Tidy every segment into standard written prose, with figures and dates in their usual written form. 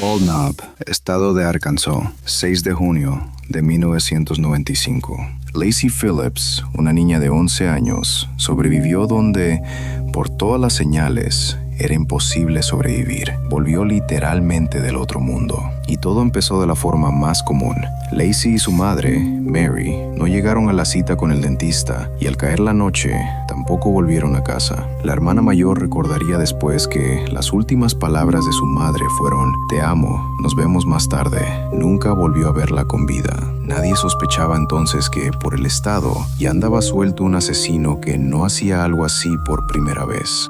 Bald Knob, estado de Arkansas, 6 de junio de 1995. Lacey Phillips, una niña de 11 años, sobrevivió donde, por todas las señales, era imposible sobrevivir. Volvió literalmente del otro mundo. Y todo empezó de la forma más común. Lacey y su madre, Mary, no llegaron a la cita con el dentista y al caer la noche, tampoco volvieron a casa. La hermana mayor recordaría después que las últimas palabras de su madre fueron: "Te amo, nos vemos más tarde". Nunca volvió a verla con vida. Nadie sospechaba entonces que, por el estado, ya andaba suelto un asesino que no hacía algo así por primera vez.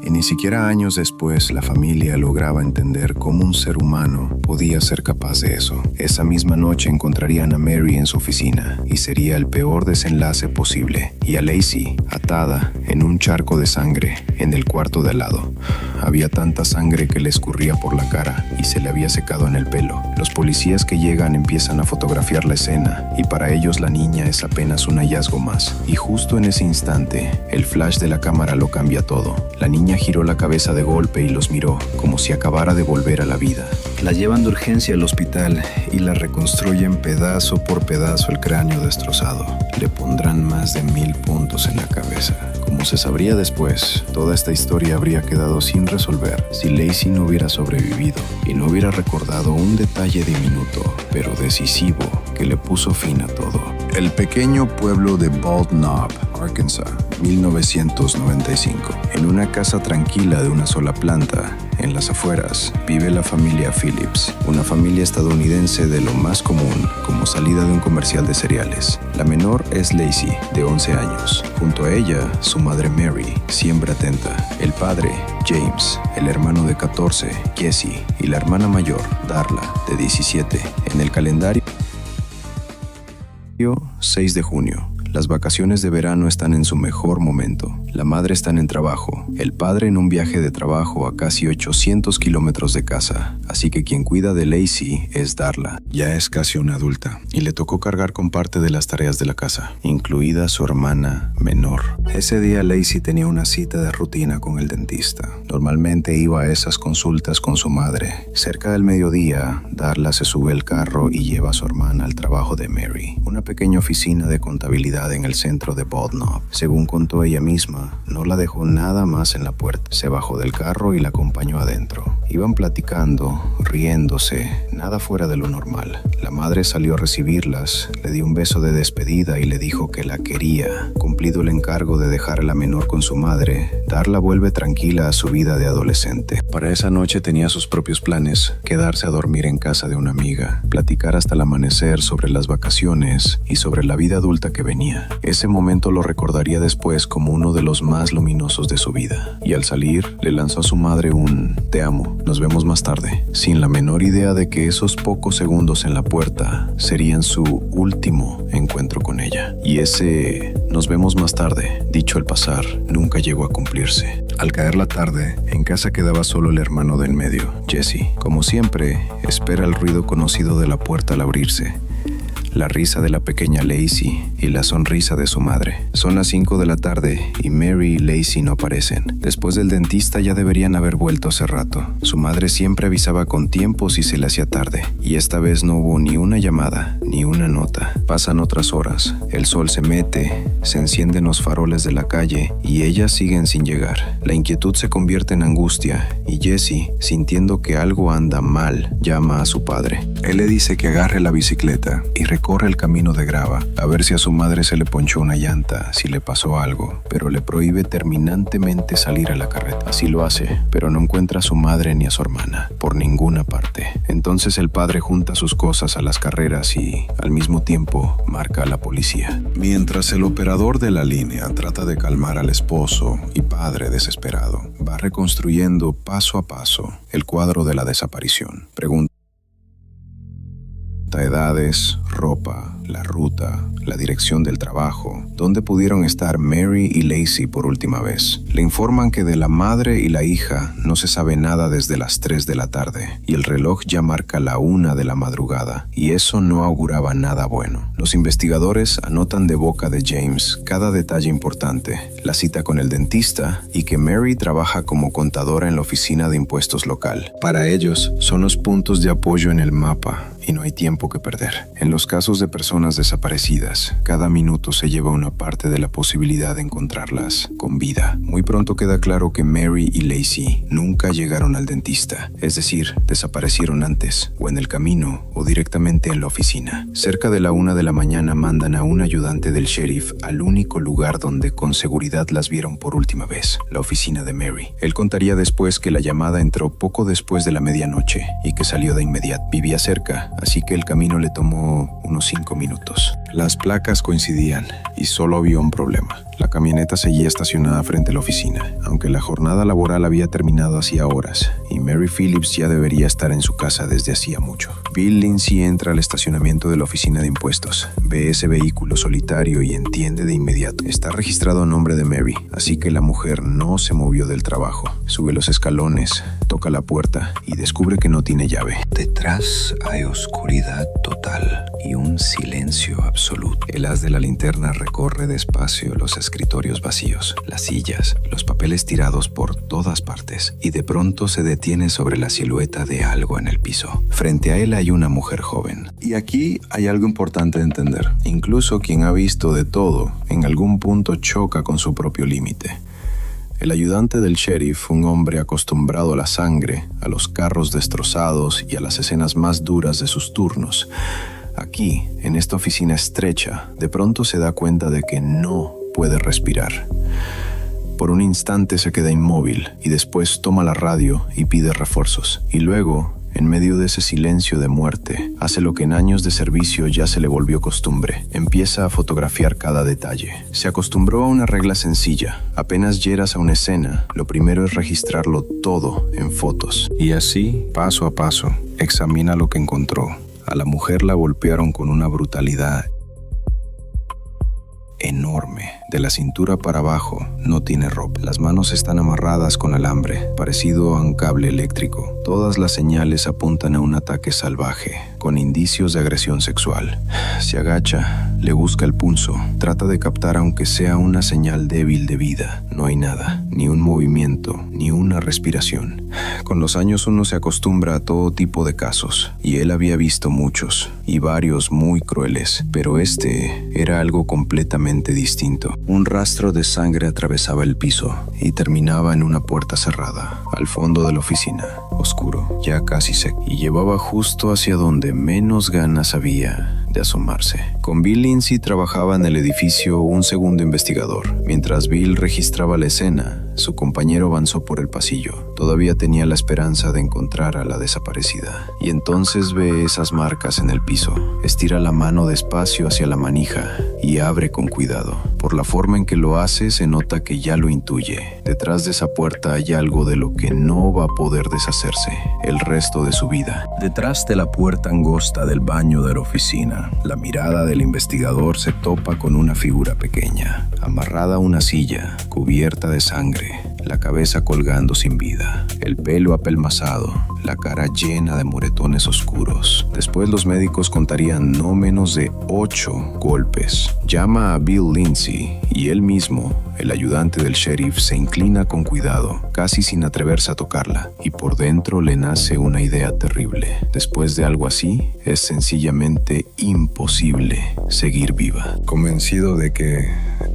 Y ni siquiera años después la familia lograba entender cómo un ser humano podía ser capaz de eso. Esa misma noche encontrarían a Mary en su oficina y sería el peor desenlace posible. Y a Lacey atada en un charco de sangre en el cuarto de al lado. Había tanta sangre que le escurría por la cara y se le había secado en el pelo. Los policías que llegan empiezan a fotografiar la escena y para ellos la niña es apenas un hallazgo más. Y justo en ese instante, el flash de la cámara lo cambia todo. La niña giró la cabeza de golpe y los miró, como si acabara de volver a la vida. La llevan de urgencia al hospital y la reconstruyen pedazo por pedazo el cráneo destrozado. Le pondrán más de 1000 puntos en la cabeza. Como se sabría después, toda esta historia habría quedado sin resolver si Lacey no hubiera sobrevivido y no hubiera recordado un detalle diminuto, pero decisivo, que le puso fin a todo. El pequeño pueblo de Bald Knob, Arkansas, 1995. En una casa tranquila de una sola planta, en las afueras, vive la familia Phillips, una familia estadounidense de lo más común, como salida de un comercial de cereales. La menor es Lacey, de 11 años. Junto a ella, su madre Mary, siempre atenta. El padre, James, el hermano de 14, Jesse, y la hermana mayor, Darla, de 17. En el calendario, 6 de junio. Las vacaciones de verano están en su mejor momento. La madre está en el trabajo, el padre en un viaje de trabajo a casi 800 kilómetros de casa. Así que quien cuida de Lacey es Darla. Ya es casi una adulta y le tocó cargar con parte de las tareas de la casa, incluida su hermana menor. Ese día Lacey tenía una cita de rutina con el dentista. Normalmente iba a esas consultas con su madre. Cerca del mediodía, Darla se sube al carro y lleva a su hermana al trabajo de Mary, una pequeña oficina de contabilidad en el centro de Bald Knob. Según contó ella misma, no la dejó nada más en la puerta. Se bajó del carro y la acompañó adentro. Iban platicando, riéndose, nada fuera de lo normal. La madre salió a recibirlas, le dio un beso de despedida y le dijo que la quería. Cumplido el encargo de dejar a la menor con su madre, Darla vuelve tranquila a su vida de adolescente. Para esa noche tenía sus propios planes: quedarse a dormir en casa de una amiga, platicar hasta el amanecer sobre las vacaciones y sobre la vida adulta que venía. Ese momento lo recordaría después como uno de los más luminosos de su vida. Y al salir, le lanzó a su madre un "te amo, nos vemos más tarde", sin la menor idea de que esos pocos segundos en la puerta serían su último encuentro con ella. Y ese "nos vemos más tarde", dicho al pasar, nunca llegó a cumplirse. Al caer la tarde, en casa quedaba solo el hermano del medio, Jesse. Como siempre, espera el ruido conocido de la puerta al abrirse, la risa de la pequeña Lacey y la sonrisa de su madre. Son las 5 de la tarde y Mary y Lacey no aparecen. Después del dentista ya deberían haber vuelto hace rato. Su madre siempre avisaba con tiempo si se le hacía tarde, y esta vez no hubo ni una llamada, ni una nota. Pasan otras horas, el sol se mete, se encienden los faroles de la calle y ellas siguen sin llegar. La inquietud se convierte en angustia y Jesse, sintiendo que algo anda mal, llama a su padre. Él le dice que agarre la bicicleta y recorre el camino de grava, a ver si a su madre se le ponchó una llanta, si le pasó algo, pero le prohíbe terminantemente salir a la carreta. Así lo hace, pero no encuentra a su madre ni a su hermana, por ninguna parte. Entonces el padre junta sus cosas a las carreras y, al mismo tiempo, marca a la policía. Mientras el operador de la línea trata de calmar al esposo y padre desesperado, va reconstruyendo paso a paso el cuadro de la desaparición. Pregunta edades, ropa, la ruta, la dirección del trabajo, dónde pudieron estar Mary y Lacey por última vez. Le informan que de la madre y la hija no se sabe nada desde las 3 de la tarde y el reloj ya marca la 1 de la madrugada y eso no auguraba nada bueno. Los investigadores anotan de boca de James cada detalle importante, la cita con el dentista y que Mary trabaja como contadora en la oficina de impuestos local. Para ellos son los puntos de apoyo en el mapa y no hay tiempo que perder. En los casos de personas desaparecidas, cada minuto se lleva una parte de la posibilidad de encontrarlas con vida. Muy pronto queda claro que Mary y Lacey nunca llegaron al dentista, es decir, desaparecieron antes, o en el camino, o directamente en la oficina. Cerca de la 1 de la mañana mandan a un ayudante del sheriff al único lugar donde con seguridad las vieron por última vez, la oficina de Mary. Él contaría después que la llamada entró poco después de la medianoche y que salió de inmediato. Vivía cerca, así que el camino le tomó unos 5 minutos. Las placas coincidían y solo había un problema. La camioneta seguía estacionada frente a la oficina, aunque la jornada laboral había terminado hacía horas y Mary Phillips ya debería estar en su casa desde hacía mucho. Bill Lindsay entra al estacionamiento de la oficina de impuestos, ve ese vehículo solitario y entiende de inmediato. Está registrado a nombre de Mary, así que la mujer no se movió del trabajo. Sube los escalones, toca la puerta y descubre que no tiene llave. Detrás hay oscuridad total y un silencio absoluto. El haz de la linterna recorre despacio los escritorios vacíos, las sillas, los papeles tirados por todas partes y de pronto se detiene sobre la silueta de algo en el piso. Frente a él hay una mujer joven. Y aquí hay algo importante de entender. Incluso quien ha visto de todo, en algún punto choca con su propio límite. El ayudante del sheriff, un hombre acostumbrado a la sangre, a los carros destrozados y a las escenas más duras de sus turnos. Aquí, en esta oficina estrecha, de pronto se da cuenta de que no puede respirar. Por un instante se queda inmóvil y después toma la radio y pide refuerzos. Y luego, en medio de ese silencio de muerte, hace lo que en años de servicio ya se le volvió costumbre. Empieza a fotografiar cada detalle. Se acostumbró a una regla sencilla. Apenas llegas a una escena, lo primero es registrarlo todo en fotos. Y así, paso a paso, examina lo que encontró. A la mujer la golpearon con una brutalidad enorme. De la cintura para abajo no tiene ropa. Las manos están amarradas con alambre, parecido a un cable eléctrico. Todas las señales apuntan a un ataque salvaje, con indicios de agresión sexual. Se agacha, le busca el pulso, trata de captar aunque sea una señal débil de vida. No hay nada, ni un movimiento, ni una respiración. Con los años uno se acostumbra a todo tipo de casos, y él había visto muchos, y varios muy crueles, pero este era algo completamente distinto. Un rastro de sangre atravesaba el piso y terminaba en una puerta cerrada, al fondo de la oficina, oscuro, ya casi seco, y llevaba justo hacia donde menos ganas había de asomarse. Con Bill Lindsay trabajaba en el edificio un segundo investigador. Mientras Bill registraba la escena, su compañero avanzó por el pasillo. Todavía tenía la esperanza de encontrar a la desaparecida. Y entonces ve esas marcas en el piso. Estira la mano despacio hacia la manija y abre con cuidado. Por la forma en que lo hace, se nota que ya lo intuye. Detrás de esa puerta hay algo de lo que no va a poder deshacerse el resto de su vida. Detrás de la puerta angosta del baño de la oficina, la mirada del investigador se topa con una figura pequeña, amarrada a una silla, cubierta de sangre, la cabeza colgando sin vida, el pelo apelmazado, la cara llena de moretones oscuros. Después los médicos contarían no menos de 8 golpes. Llama a Bill Lindsay y él mismo, el ayudante del sheriff, se inclina con cuidado, casi sin atreverse a tocarla, y por dentro le nace una idea terrible. Después de algo así, es sencillamente imposible seguir viva. Convencido de que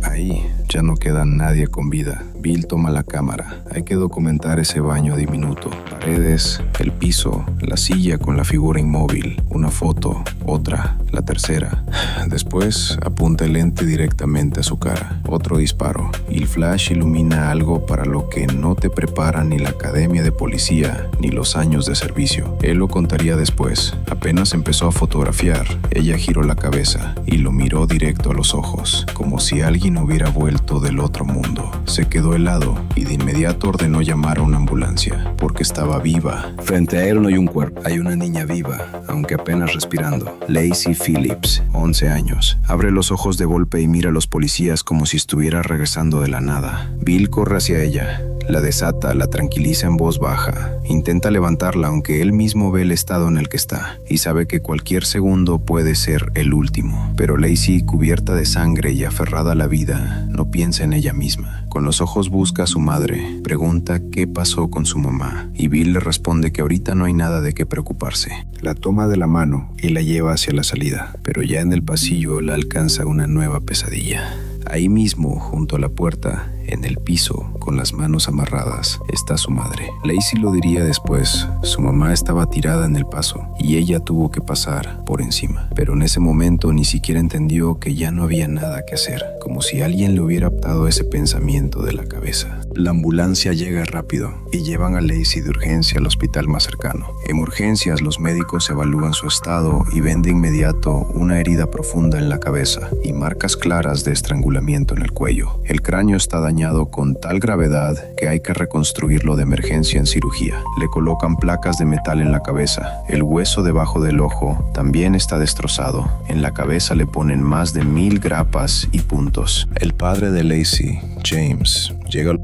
ahí ya no queda nadie con vida, Bill toma la cámara. Hay que documentar ese baño diminuto. Paredes, el piso, la silla con la figura inmóvil, una foto, otra, la tercera. Después apunta el lente directamente a su cara. Otro disparo y el flash ilumina algo para lo que no te prepara ni la academia de policía ni los años de servicio. Él lo contaría después. Apenas empezó a fotografiar, ella giró la cabeza y lo miró directo a los ojos, como si alguien hubiera vuelto del otro mundo. Se quedó helado y de inmediato ordenó llamar a una ambulancia, porque estaba viva, Frente a él no hay un cuerpo. Hay una niña viva, aunque apenas respirando. Lacey Phillips, 11 años. Abre los ojos de golpe y mira a los policías como si estuviera regresando de la nada. Bill corre hacia ella. La desata, la tranquiliza en voz baja. Intenta levantarla aunque él mismo ve el estado en el que está y sabe que cualquier segundo puede ser el último. Pero Lacey, cubierta de sangre y aferrada a la vida, no piensa en ella misma. Con los ojos busca a su madre, pregunta qué pasó con su mamá y Bill le responde que ahorita no hay nada de qué preocuparse. La toma de la mano y la lleva hacia la salida, pero ya en el pasillo la alcanza una nueva pesadilla. Ahí mismo, junto a la puerta, en el piso, con las manos amarradas, está su madre. Lacey lo diría después. Su mamá estaba tirada en el paso y ella tuvo que pasar por encima. Pero en ese momento ni siquiera entendió que ya no había nada que hacer, como si alguien le hubiera aptado ese pensamiento de la cabeza. La ambulancia llega rápido y llevan a Lacey de urgencia al hospital más cercano. En urgencias, los médicos evalúan su estado y ven de inmediato una herida profunda en la cabeza y marcas claras de estrangulamiento en el cuello. El cráneo está dañado con tal gravedad que hay que reconstruirlo de emergencia en cirugía. Le colocan placas de metal en la cabeza. El hueso debajo del ojo también está destrozado. En la cabeza le ponen más de 1000 grapas y puntos. El padre de Lacey, James, llega al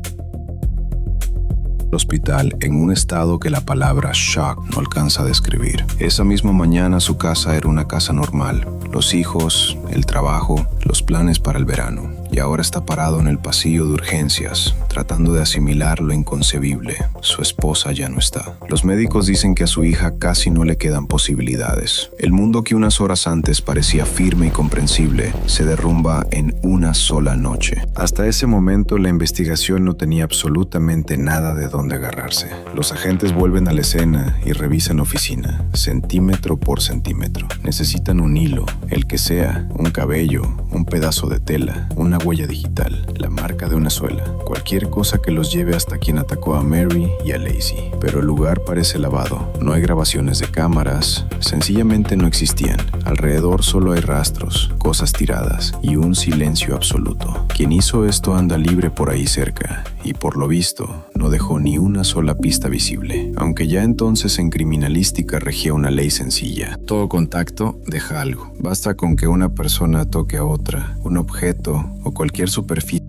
hospital en un estado que la palabra shock no alcanza a describir. Esa misma mañana su casa era una casa normal. Los hijos, el trabajo, los planes para el verano. Y ahora está parado en el pasillo de urgencias, tratando de asimilar lo inconcebible. Su esposa ya no está. Los médicos dicen que a su hija casi no le quedan posibilidades. El mundo que unas horas antes parecía firme y comprensible se derrumba en una sola noche. Hasta ese momento la investigación no tenía absolutamente nada de dónde agarrarse. Los agentes vuelven a la escena y revisan oficina, centímetro por centímetro. Necesitan un hilo, el que sea, un cabello, un pedazo de tela, una huella digital, la marca de una suela, cualquier cosa que los lleve hasta quien atacó a Mary y a Lacey. Pero el lugar parece lavado. No hay grabaciones de cámaras, sencillamente no existían. Alrededor solo hay rastros, cosas tiradas y un silencio absoluto. Quien hizo esto anda libre por ahí cerca y por lo visto no dejó ni una sola pista visible, aunque ya entonces en criminalística regía una ley sencilla. Todo contacto deja algo. Basta con que una persona toque a otra, un objeto o cualquier superficie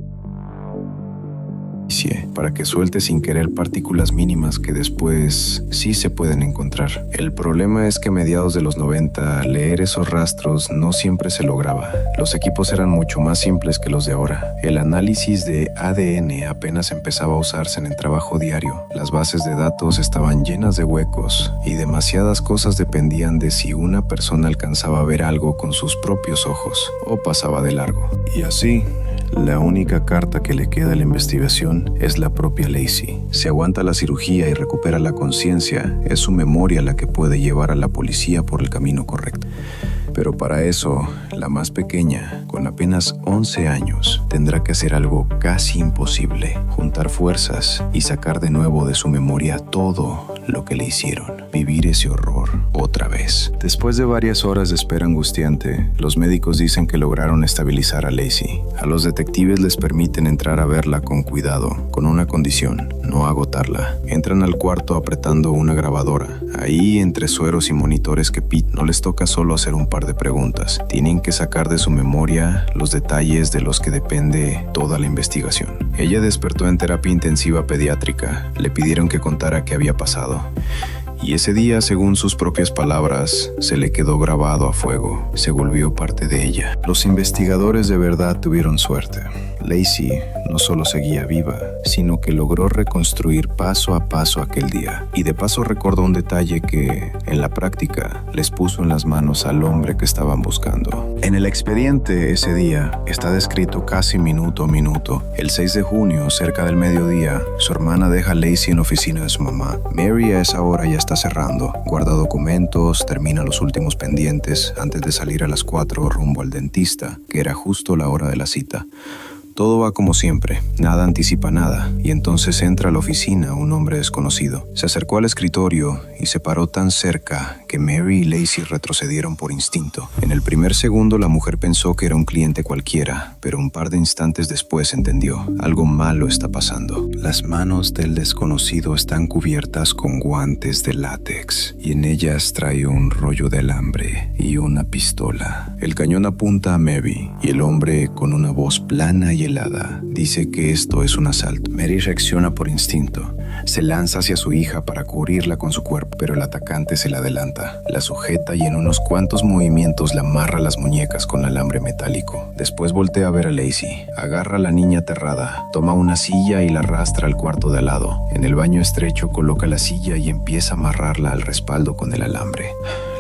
para que suelte sin querer partículas mínimas que después sí se pueden encontrar. El problema es que a mediados de los 90 leer esos rastros no siempre se lograba. Los equipos eran mucho más simples que los de ahora. El análisis de ADN apenas empezaba a usarse en el trabajo diario. Las bases de datos estaban llenas de huecos y demasiadas cosas dependían de si una persona alcanzaba a ver algo con sus propios ojos o pasaba de largo. Y así, la única carta que le queda a la investigación es la propia Lacey. Si aguanta la cirugía y recupera la conciencia, es su memoria la que puede llevar a la policía por el camino correcto. Pero para eso, la más pequeña, con apenas 11 años, tendrá que hacer algo casi imposible: juntar fuerzas y sacar de nuevo de su memoria todo lo que le hicieron. Vivir ese horror otra vez. Después de varias horas de espera angustiante, los médicos dicen que lograron estabilizar a Lacey. A los detectives les permiten entrar a verla con cuidado, con una condición: no agotarla. Entran al cuarto apretando una grabadora. Ahí, entre sueros y monitores que Pete no les toca solo hacer un par de preguntas. Tienen que sacar de su memoria los detalles de los que depende toda la investigación. Ella despertó en terapia intensiva pediátrica. Le pidieron que contara qué había pasado. Y ese día, según sus propias palabras, se le quedó grabado a fuego. Se volvió parte de ella. Los investigadores de verdad tuvieron suerte. Lacey no solo seguía viva, sino que logró reconstruir paso a paso aquel día. Y de paso recordó un detalle que, en la práctica, les puso en las manos al hombre que estaban buscando. En el expediente ese día está descrito casi minuto a minuto. El 6 de junio, cerca del mediodía, su hermana deja a Lacey en la oficina de su mamá. Mary a esa hora ya está cerrando. Guarda documentos, termina los últimos pendientes antes de salir a las 4 rumbo al dentista, que era justo la hora de la cita. Todo va como siempre, nada anticipa nada, y entonces entra a la oficina un hombre desconocido. Se acercó al escritorio y se paró tan cerca que Mary y Lacey retrocedieron por instinto. En el primer segundo la mujer pensó que era un cliente cualquiera, pero un par de instantes después entendió. Algo malo está pasando. Las manos del desconocido están cubiertas con guantes de látex, y en ellas trae un rollo de alambre y una pistola. El cañón apunta a Mary, y el hombre, con una voz plana y helada, dice que esto es un asalto. Mary reacciona por instinto. Se lanza hacia su hija para cubrirla con su cuerpo, pero el atacante se la adelanta, la sujeta y en unos cuantos movimientos la amarra las muñecas con alambre metálico. Después voltea a ver a Lacey, agarra a la niña aterrada, toma una silla y la arrastra al cuarto de al lado. En el baño estrecho coloca la silla y empieza a amarrarla al respaldo con el alambre.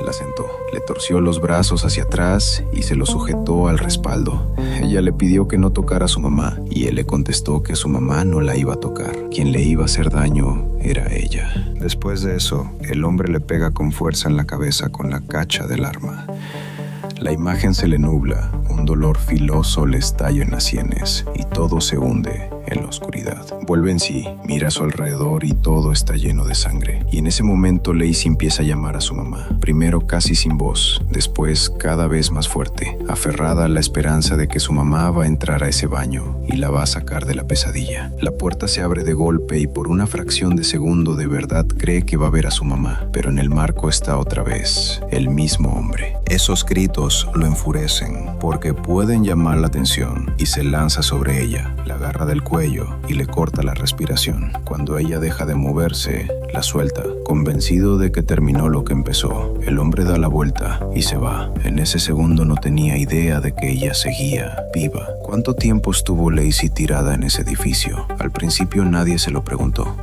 La sentó, le torció los brazos hacia atrás y se los sujetó al respaldo. Ella le pidió que no tocara a su mamá y él le contestó que su mamá no la iba a tocar. Quien le iba a hacer daño era ella. Después de eso, el hombre le pega con fuerza en la cabeza con la cacha del arma. La imagen se le nubla, un dolor filoso le estalla en las sienes y todo se hunde en la oscuridad. Vuelve en sí, mira a su alrededor y todo está lleno de sangre. Y en ese momento Lacey empieza a llamar a su mamá. Primero casi sin voz, después cada vez más fuerte, aferrada a la esperanza de que su mamá va a entrar a ese baño y la va a sacar de la pesadilla. La puerta se abre de golpe y por una fracción de segundo de verdad cree que va a ver a su mamá, pero en el marco está otra vez el mismo hombre. Esos gritos lo enfurecen porque pueden llamar la atención y se lanza sobre ella, la agarra del cuello y le corta la respiración. Cuando ella deja de moverse, la suelta. Convencido de que terminó lo que empezó, el hombre da la vuelta y se va. En ese segundo no tenía idea de que ella seguía viva. ¿Cuánto tiempo estuvo Lacey tirada en ese edificio? Al principio nadie se lo preguntó.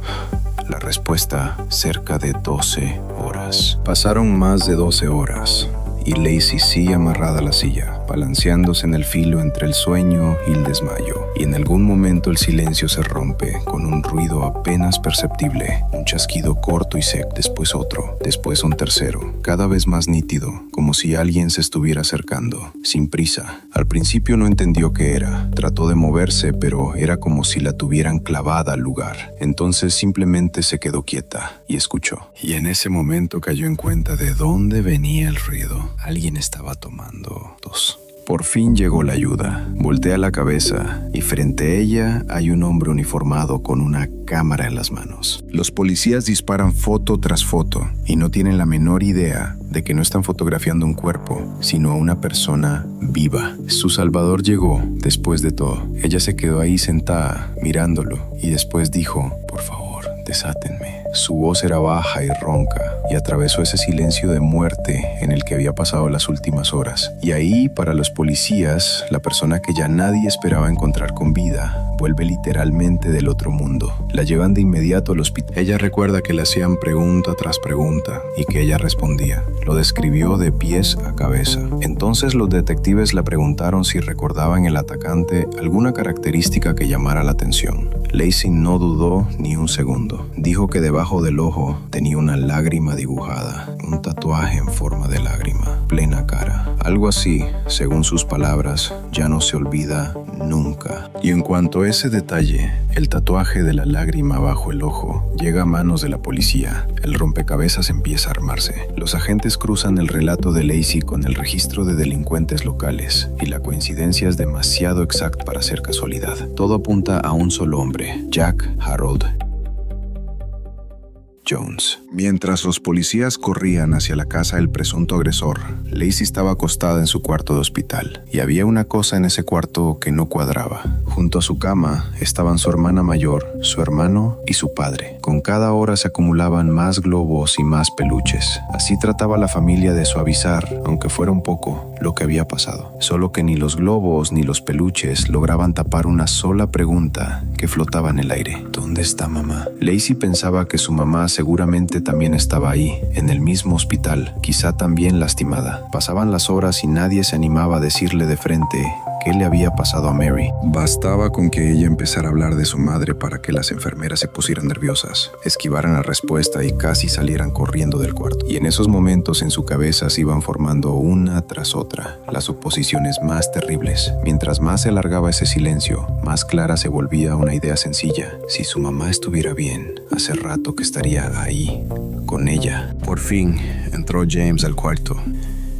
La respuesta, cerca de 12 horas. Pasaron más de 12 horas. Y Lacey sigue amarrada a la silla, balanceándose en el filo entre el sueño y el desmayo. Y en algún momento el silencio se rompe con un ruido apenas perceptible, un chasquido corto y seco, después otro, después un tercero, cada vez más nítido, como si alguien se estuviera acercando, sin prisa. Al principio no entendió qué era, trató de moverse, pero era como si la tuvieran clavada al lugar. Entonces simplemente se quedó quieta y escuchó. Y en ese momento cayó en cuenta de dónde venía el ruido. Alguien estaba tomando tos. Por fin llegó la ayuda. Voltea la cabeza y frente a ella hay un hombre uniformado con una cámara en las manos. Los policías disparan foto tras foto y no tienen la menor idea de que no están fotografiando un cuerpo, sino a una persona viva. Su salvador llegó después de todo. Ella se quedó ahí sentada mirándolo y después dijo, por favor, desátenme. Su voz era baja y ronca y atravesó ese silencio de muerte en el que había pasado las últimas horas. Y ahí, para los policías, la persona que ya nadie esperaba encontrar con vida vuelve literalmente del otro mundo. La llevan de inmediato al hospital. Ella recuerda que le hacían pregunta tras pregunta y que ella respondía. Lo describió de pies a cabeza. Entonces los detectives le preguntaron si recordaba en el atacante alguna característica que llamara la atención. Lacey no dudó ni un segundo. Dijo que debajo del ojo tenía una lágrima dibujada, un tatuaje en forma de lágrima, plena cara. Algo así, según sus palabras, ya no se olvida nunca. Y en cuanto a ese detalle, el tatuaje de la lágrima bajo el ojo llega a manos de la policía. El rompecabezas empieza a armarse. Los agentes cruzan el relato de Lacey con el registro de delincuentes locales y la coincidencia es demasiado exacta para ser casualidad. Todo apunta a un solo hombre, Jack Harold Jones. Mientras los policías corrían hacia la casa del presunto agresor, Lacey estaba acostada en su cuarto de hospital y había una cosa en ese cuarto que no cuadraba. Junto a su cama estaban su hermana mayor, su hermano y su padre. Con cada hora se acumulaban más globos y más peluches. Así trataba la familia de suavizar, aunque fuera un poco, lo que había pasado. Solo que ni los globos ni los peluches lograban tapar una sola pregunta que flotaba en el aire. ¿Dónde está mamá? Lacey pensaba que su mamá seguramente también estaba ahí, en el mismo hospital, quizá también lastimada. Pasaban las horas y nadie se animaba a decirle de frente qué le había pasado a Mary. Bastaba con que ella empezara a hablar de su madre para que las enfermeras se pusieran nerviosas, esquivaran la respuesta y casi salieran corriendo del cuarto. Y en esos momentos en su cabeza se iban formando una tras otra las suposiciones más terribles. Mientras más se alargaba ese silencio, más clara se volvía una idea sencilla. Si su mamá estuviera bien, hace rato que estaría ahí, con ella. Por fin entró James al cuarto.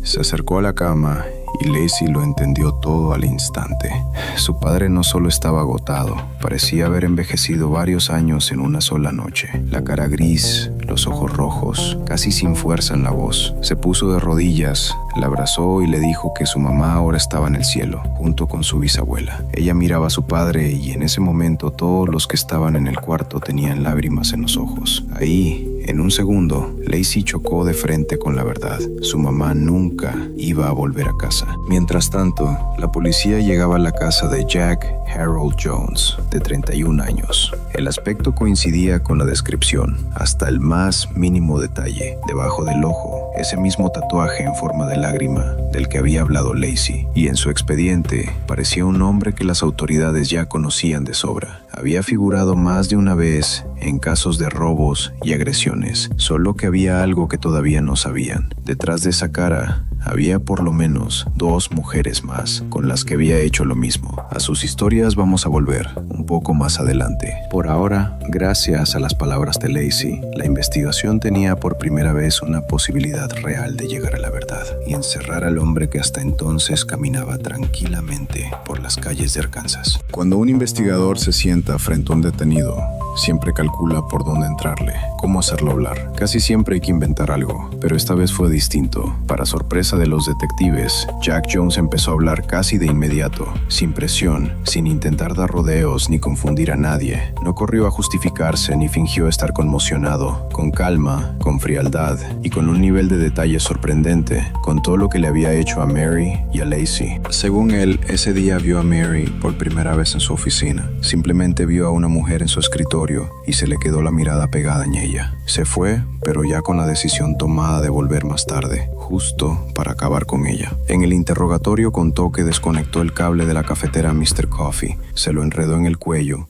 Se acercó a la cama y Lacey lo entendió todo al instante. Su padre no solo estaba agotado, parecía haber envejecido varios años en una sola noche. La cara gris, los ojos rojos, casi sin fuerza en la voz. Se puso de rodillas, la abrazó y le dijo que su mamá ahora estaba en el cielo, junto con su bisabuela. Ella miraba a su padre y en ese momento todos los que estaban en el cuarto tenían lágrimas en los ojos. Ahí, en un segundo, Lacey chocó de frente con la verdad. Su mamá nunca iba a volver a casa. Mientras tanto, la policía llegaba a la casa de Jack Harold Jones, de 31 años. El aspecto coincidía con la descripción, hasta el más mínimo detalle. Debajo del ojo, ese mismo tatuaje en forma de lágrima del que había hablado Lacey. Y en su expediente, parecía un hombre que las autoridades ya conocían de sobra. Había figurado más de una vez en casos de robos y agresiones, solo que había algo que todavía no sabían. Detrás de esa cara había por lo menos 2 mujeres más con las que había hecho lo mismo. A sus historias vamos a volver un poco más adelante. Por ahora, gracias a las palabras de Lacey, la investigación tenía por primera vez una posibilidad real de llegar a la verdad y encerrar al hombre que hasta entonces caminaba tranquilamente por las calles de Arkansas. Cuando un investigador se sienta frente a un detenido, siempre calcula por dónde entrarle, cómo hacerlo hablar. Casi siempre hay que inventar algo, pero esta vez fue distinto. Para sorpresa de los detectives, Jack Jones empezó a hablar casi de inmediato, sin presión, sin intentar dar rodeos ni confundir a nadie. No corrió a justificarse ni fingió estar conmocionado. Con calma, con frialdad y con un nivel de detalle sorprendente, contó lo que le había hecho a Mary y a Lacey. Según él, ese día vio a Mary por primera vez en su oficina. Simplemente vio a una mujer en su escritorio y se le quedó la mirada pegada en ella. Se fue, pero ya con la decisión tomada de volver más tarde, justo para acabar con ella. En el interrogatorio contó que desconectó el cable de la cafetera Mr. Coffee, se lo enredó en el cuello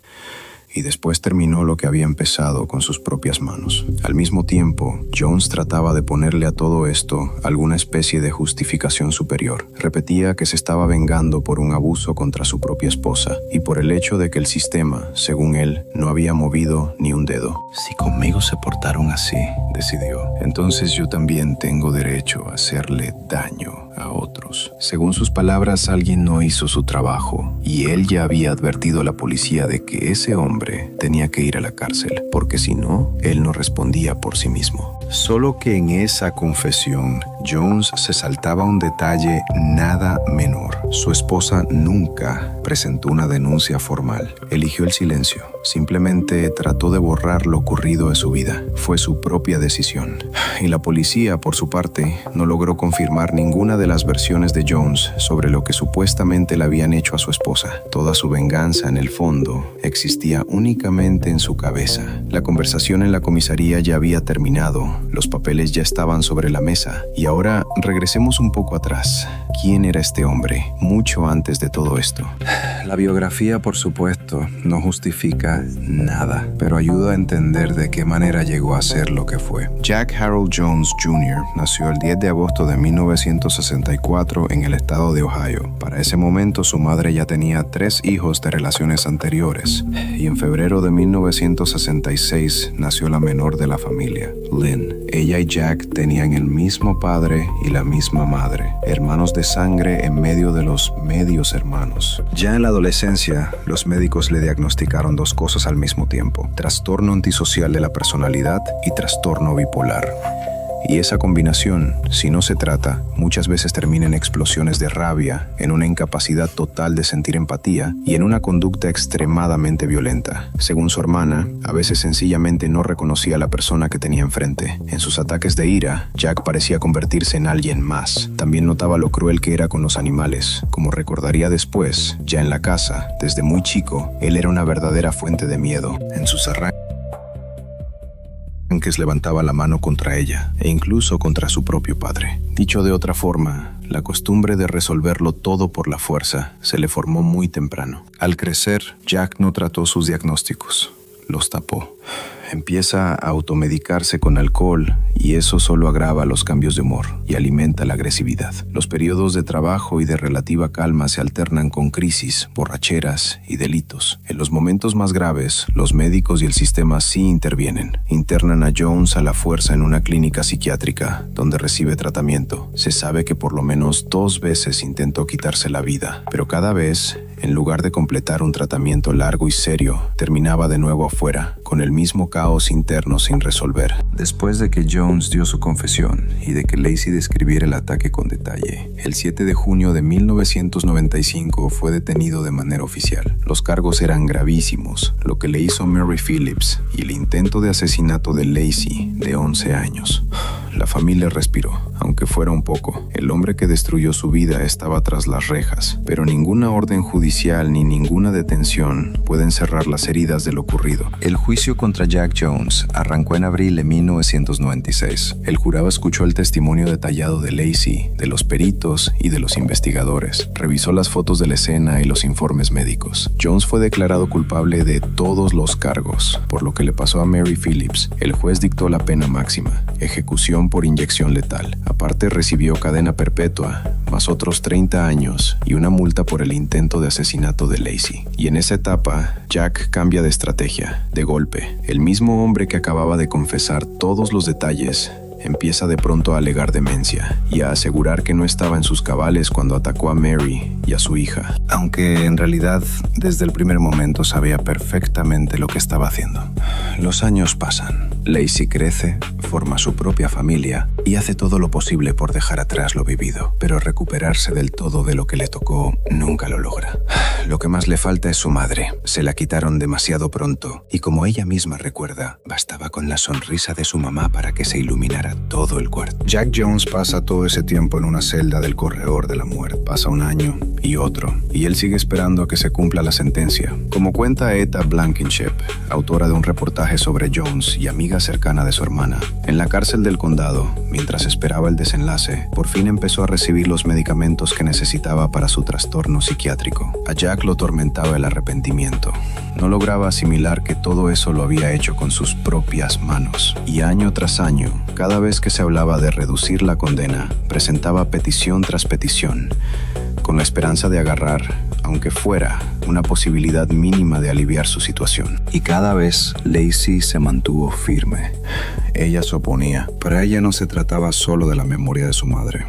y después terminó lo que había empezado con sus propias manos. Al mismo tiempo, Jones trataba de ponerle a todo esto alguna especie de justificación superior. Repetía que se estaba vengando por un abuso contra su propia esposa y por el hecho de que el sistema, según él, no había movido ni un dedo. Si conmigo se portaron así, decidió, entonces yo también tengo derecho a hacerle daño a otros. Según sus palabras, alguien no hizo su trabajo y él ya había advertido a la policía de que ese hombre tenía que ir a la cárcel, porque si no, él no respondía por sí mismo. Solo que en esa confesión, Jones se saltaba un detalle nada menor. Su esposa nunca presentó una denuncia formal. Eligió el silencio. Simplemente trató de borrar lo ocurrido en su vida. Fue su propia decisión. Y la policía, por su parte, no logró confirmar ninguna de las versiones de Jones sobre lo que supuestamente le habían hecho a su esposa. Toda su venganza, en el fondo, existía únicamente en su cabeza. La conversación en la comisaría ya había terminado. Los papeles ya estaban sobre la mesa. Y ahora regresemos un poco atrás. ¿Quién era este hombre? Mucho antes de todo esto. La biografía, por supuesto, no justifica nada, pero ayuda a entender de qué manera llegó a ser lo que fue. Jack Harold Jones Jr. nació el 10 de agosto de 1964 en el estado de Ohio. Para ese momento, su madre ya tenía 3 hijos de relaciones anteriores, y en febrero de 1966 nació la menor de la familia, Lynn. Ella y Jack tenían el mismo padre y la misma madre, hermanos de sangre en medio de los medios hermanos. Ya en la adolescencia, los médicos le diagnosticaron 2 cosas al mismo tiempo: trastorno antisocial de la personalidad y trastorno bipolar. Y esa combinación, si no se trata, muchas veces termina en explosiones de rabia, en una incapacidad total de sentir empatía y en una conducta extremadamente violenta. Según su hermana, a veces sencillamente no reconocía a la persona que tenía enfrente. En sus ataques de ira, Jack parecía convertirse en alguien más. También notaba lo cruel que era con los animales. Como recordaría después, ya en la casa, desde muy chico, él era una verdadera fuente de miedo. En sus arranques Blanques levantaba la mano contra ella e incluso contra su propio padre. Dicho de otra forma, la costumbre de resolverlo todo por la fuerza se le formó muy temprano. Al crecer, Jack no trató sus diagnósticos, los tapó. Empieza a automedicarse con alcohol y eso solo agrava los cambios de humor y alimenta la agresividad. Los periodos de trabajo y de relativa calma se alternan con crisis, borracheras y delitos. En los momentos más graves, los médicos y el sistema sí intervienen. Internan a Jones a la fuerza en una clínica psiquiátrica donde recibe tratamiento. Se sabe que por lo menos 2 veces intentó quitarse la vida, pero cada vez, en lugar de completar un tratamiento largo y serio, terminaba de nuevo afuera, con el mismo caos interno sin resolver. Después de que Jones dio su confesión y de que Lacey describiera el ataque con detalle, el 7 de junio de 1995 fue detenido de manera oficial. Los cargos eran gravísimos, lo que le hizo Mary Phillips y el intento de asesinato de Lacey, de 11 años. La familia respiró, aunque fuera un poco. El hombre que destruyó su vida estaba tras las rejas, pero ninguna orden judicial ni ninguna detención pueden cerrar las heridas de lo ocurrido. El juicio contra Jack Jones arrancó en abril de 1996. El jurado escuchó el testimonio detallado de Lacey, de los peritos y de los investigadores. Revisó las fotos de la escena y los informes médicos. Jones fue declarado culpable de todos los cargos. Por lo que le pasó a Mary Phillips, el juez dictó la pena máxima: ejecución por inyección letal. Aparte, recibió cadena perpetua, más otros 30 años y una multa por el intento de asesinato de Lacey. Y en esa etapa, Jack cambia de estrategia. De golpe, el mismo hombre que acababa de confesar todos los detalles empieza de pronto a alegar demencia y a asegurar que no estaba en sus cabales cuando atacó a Mary y a su hija, aunque en realidad desde el primer momento sabía perfectamente lo que estaba haciendo. Los años pasan. Lacey crece, forma su propia familia y hace todo lo posible por dejar atrás lo vivido, pero recuperarse del todo de lo que le tocó nunca lo logra. Lo que más le falta es su madre. Se la quitaron demasiado pronto y, como ella misma recuerda, bastaba con la sonrisa de su mamá para que se iluminara todo el cuarto. Jack Jones pasa todo ese tiempo en una celda del corredor de la muerte. Pasa un año y otro, y él sigue esperando a que se cumpla la sentencia. Como cuenta Etta Blankenship, autora de un reportaje sobre Jones y amiga cercana de su hermana, en la cárcel del condado, mientras esperaba el desenlace, por fin empezó a recibir los medicamentos que necesitaba para su trastorno psiquiátrico. A Jack lo atormentaba el arrepentimiento. No lograba asimilar que todo eso lo había hecho con sus propias manos. Y año tras año, cada vez que se hablaba de reducir la condena, presentaba petición tras petición, con la esperanza de agarrar, aunque fuera, una posibilidad mínima de aliviar su situación. Y cada vez Lacey se mantuvo firme. Ella se oponía. Para ella no se trataba solo de la memoria de su madre.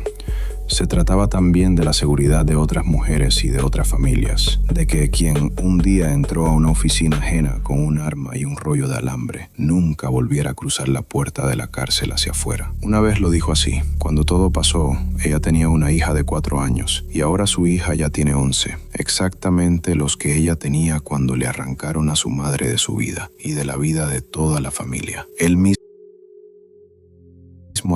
Se trataba también de la seguridad de otras mujeres y de otras familias, de que quien un día entró a una oficina ajena con un arma y un rollo de alambre nunca volviera a cruzar la puerta de la cárcel hacia afuera. Una vez lo dijo así: cuando todo pasó, ella tenía una hija de 4 años y ahora su hija ya tiene 11, exactamente los que ella tenía cuando le arrancaron a su madre de su vida y de la vida de toda la familia. Él mismo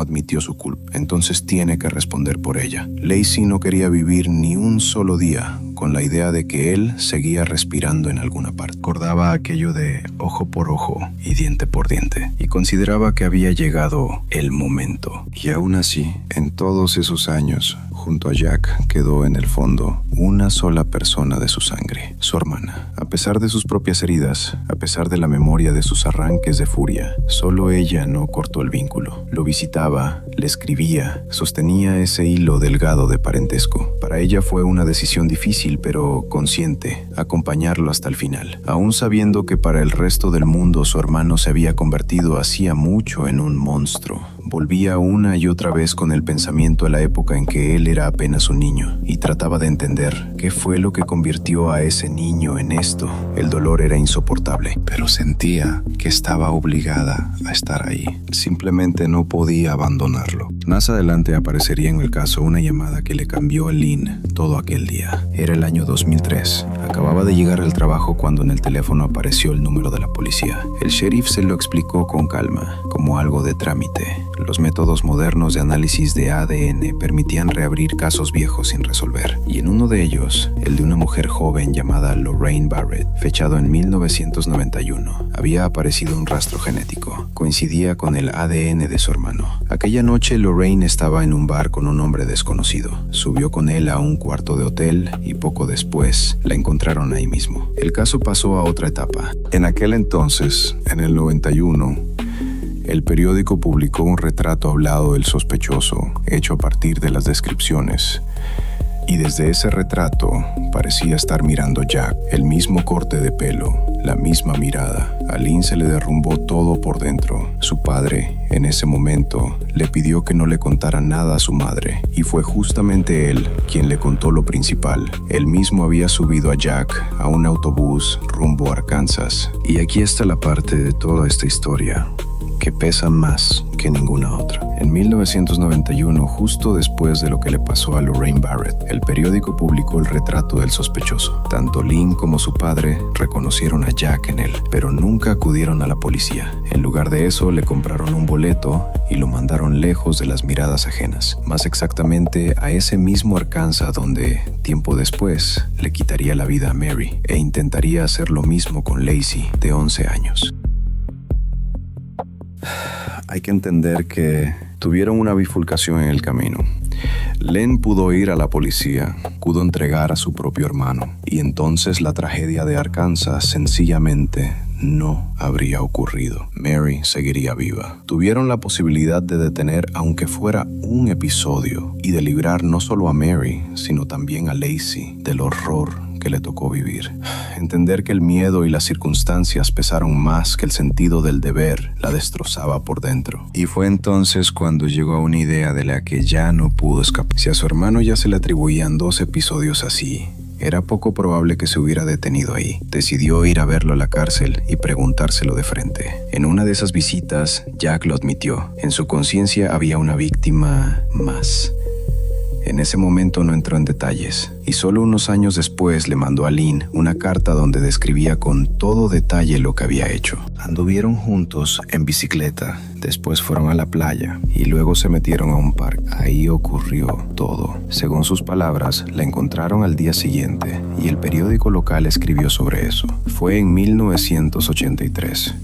admitió su culpa, entonces tiene que responder por ella. Lacey no quería vivir ni un solo día con la idea de que él seguía respirando en alguna parte. Recordaba aquello de ojo por ojo y diente por diente, y consideraba que había llegado el momento. Y aún así, en todos esos años, junto a Jack, quedó en el fondo una sola persona de su sangre, su hermana. A pesar de sus propias heridas, a pesar de la memoria de sus arranques de furia, solo ella no cortó el vínculo. Lo visitaba, le escribía, sostenía ese hilo delgado de parentesco. Para ella fue una decisión difícil, pero consciente, acompañarlo hasta el final, aún sabiendo que para el resto del mundo su hermano se había convertido hacía mucho en un monstruo. Volvía una y otra vez con el pensamiento a la época en que él era apenas un niño y trataba de entender qué fue lo que convirtió a ese niño en esto. El dolor era insoportable, pero sentía que estaba obligada a estar ahí. Simplemente no podía abandonarlo. Más adelante aparecería en el caso una llamada que le cambió a Lynn todo aquel día. Era el año 2003. Acababa de llegar al trabajo cuando en el teléfono apareció el número de la policía. El sheriff se lo explicó con calma, como algo de trámite. Los métodos modernos de análisis de ADN permitían reabrir casos viejos sin resolver. Y en uno de ellos, el de una mujer joven llamada Lorraine Barrett, fechado en 1991, había aparecido un rastro genético. Coincidía con el ADN de su hermano. Aquella noche, Lorraine estaba en un bar con un hombre desconocido. Subió con él a un cuarto de hotel y poco después la encontraron ahí mismo. El caso pasó a otra etapa. En aquel entonces, en el 91, el periódico publicó un retrato hablado del sospechoso, hecho a partir de las descripciones. Y desde ese retrato parecía estar mirando a Jack, el mismo corte de pelo, la misma mirada. A Lynn se le derrumbó todo por dentro. Su padre, en ese momento, le pidió que no le contara nada a su madre, y fue justamente él quien le contó lo principal. Él mismo había subido a Jack a un autobús rumbo a Arkansas. Y aquí está la parte de toda esta historia que pesa más que ninguna otra. En 1991, justo después de lo que le pasó a Lorraine Barrett, el periódico publicó el retrato del sospechoso. Tanto Lynn como su padre reconocieron a Jack en él, pero nunca acudieron a la policía. En lugar de eso, le compraron un boleto y lo mandaron lejos de las miradas ajenas. Más exactamente, a ese mismo Arkansas donde, tiempo después, le quitaría la vida a Mary e intentaría hacer lo mismo con Lacey, de 11 años. Hay que entender que tuvieron una bifurcación en el camino. Len pudo ir a la policía, pudo entregar a su propio hermano, y entonces la tragedia de Arkansas sencillamente no habría ocurrido. Mary seguiría viva. Tuvieron la posibilidad de detener, aunque fuera un episodio, y de librar no solo a Mary, sino también a Lacey del horror que le tocó vivir. Entender que el miedo y las circunstancias pesaron más que el sentido del deber la destrozaba por dentro. Y fue entonces cuando llegó a una idea de la que ya no pudo escapar. Si a su hermano ya se le atribuían 2 episodios así, era poco probable que se hubiera detenido ahí. Decidió ir a verlo a la cárcel y preguntárselo de frente. En una de esas visitas, Jack lo admitió. En su conciencia había una víctima más. En ese momento no entró en detalles, y solo unos años después le mandó a Lynn una carta donde describía con todo detalle lo que había hecho. Anduvieron juntos en bicicleta, después fueron a la playa y luego se metieron a un parque. Ahí ocurrió todo. Según sus palabras, la encontraron al día siguiente y el periódico local escribió sobre eso. Fue en 1983.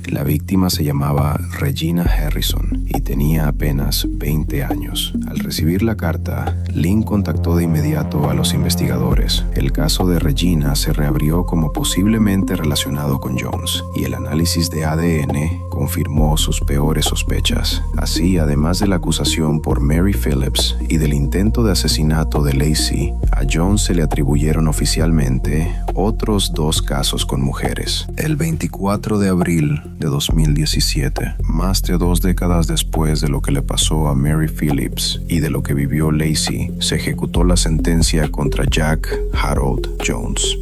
La víctima se llamaba Regina Harrison y tenía apenas 20 años. Al recibir la carta, Lynn contactó de inmediato a los investigadores. El caso de Regina se reabrió como posiblemente relacionado con Jones, y el análisis de ADN confirmó sus peores sospechas. Así, además de la acusación por Mary Phillips y del intento de asesinato de Lacey, a Jones se le atribuyeron oficialmente otros 2 casos con mujeres. El 24 de abril de 2017, más de 2 décadas después de lo que le pasó a Mary Phillips y de lo que vivió Lacey, se ejecutó la sentencia contra Jack Harold Jones.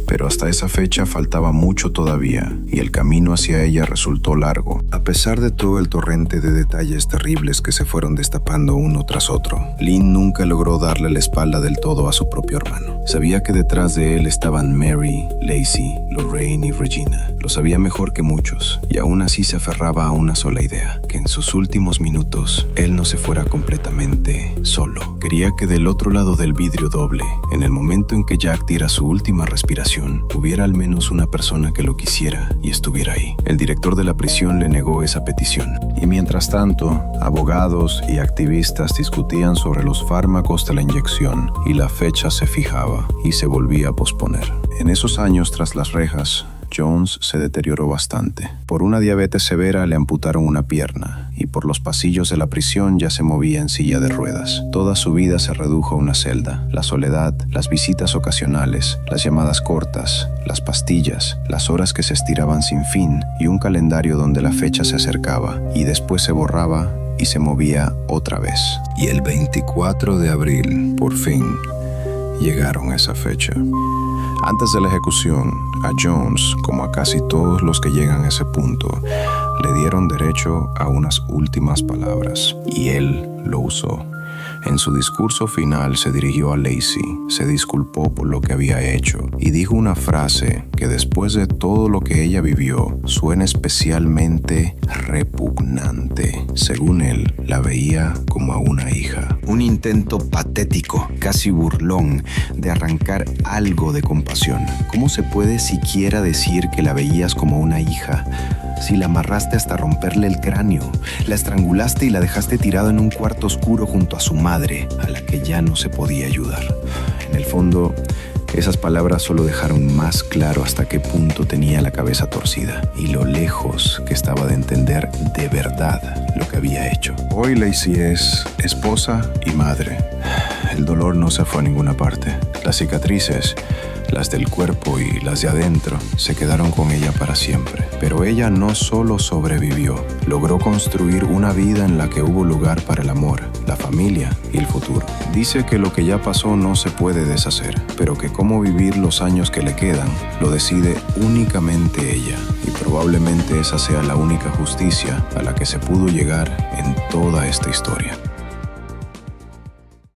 Pero hasta esa fecha faltaba mucho todavía, y el camino hacia ella resultó largo. A pesar de todo el torrente de detalles terribles que se fueron destapando uno tras otro, Lynn nunca logró darle la espalda del todo a su propio hermano. Sabía que detrás de él estaban Mary, Lacey, Lorraine y Regina. Lo sabía mejor que muchos, y aún así se aferraba a una sola idea: que en sus últimos minutos él no se fuera completamente solo. Quería que del otro lado del vidrio doble, en el momento en que Jack diera su última respiración, hubiera al menos una persona que lo quisiera y estuviera ahí. El director de la prisión le negó esa petición. Y mientras tanto, abogados y activistas discutían sobre los fármacos de la inyección, y la fecha se fijaba y se volvía a posponer. En esos años tras las rejas, Jones se deterioró bastante. Por una diabetes severa le amputaron una pierna, y por los pasillos de la prisión ya se movía en silla de ruedas. Toda su vida se redujo a una celda. La soledad, las visitas ocasionales, las llamadas cortas, las pastillas, las horas que se estiraban sin fin, y un calendario donde la fecha se acercaba y después se borraba y se movía otra vez. Y el 24 de abril, por fin, llegaron a esa fecha. Antes de la ejecución, a Jones, como a casi todos los que llegan a ese punto, le dieron derecho a unas últimas palabras, y él lo usó. En su discurso final se dirigió a Lacey, se disculpó por lo que había hecho y dijo una frase que después de todo lo que ella vivió suena especialmente repugnante. Según él, la veía como a una hija. Un intento patético, casi burlón, de arrancar algo de compasión. ¿Cómo se puede siquiera decir que la veías como una hija si la amarraste hasta romperle el cráneo, la estrangulaste y la dejaste tirada en un cuarto oscuro junto a su madre, a la que ya no se podía ayudar? En el fondo, esas palabras solo dejaron más claro hasta qué punto tenía la cabeza torcida y lo lejos que estaba de entender de verdad lo que había hecho. Hoy Lacey es esposa y madre. El dolor no se fue a ninguna parte. Las cicatrices, las del cuerpo y las de adentro, se quedaron con ella para siempre. Pero ella no solo sobrevivió, logró construir una vida en la que hubo lugar para el amor, la familia y el futuro. Dice que lo que ya pasó no se puede deshacer, pero que cómo vivir los años que le quedan lo decide únicamente ella. Y probablemente esa sea la única justicia a la que se pudo llegar en toda esta historia.